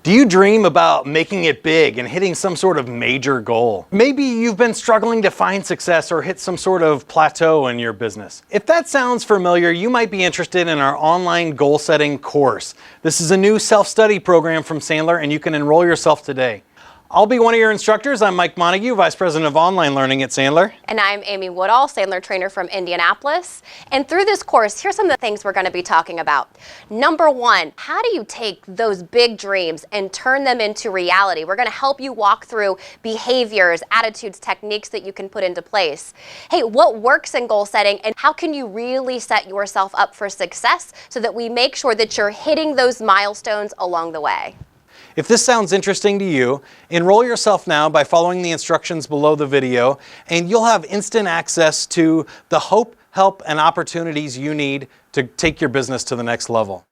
Do you dream about making it big and hitting some sort of major goal? Maybe you've been struggling to find success or hit some sort of plateau in your business. If that sounds familiar, you might be interested in our online goal setting course. This is a new self-study program from Sandler, and you can enroll yourself today. I'll be one of your instructors. I'm Mike Montague, Vice President of Online Learning at Sandler. And I'm Amy Woodall, Sandler trainer from Indianapolis. And through this course, here's some of the things we're going to be talking about. Number one, how do you take those big dreams and turn them into reality? We're going to help you walk through behaviors, attitudes, techniques that you can put into place. Hey, what works in goal setting and how can you really set yourself up for success so that we make sure that you're hitting those milestones along the way? If this sounds interesting to you, enroll yourself now by following the instructions below the video, and you'll have instant access to the hope, help, and opportunities you need to take your business to the next level.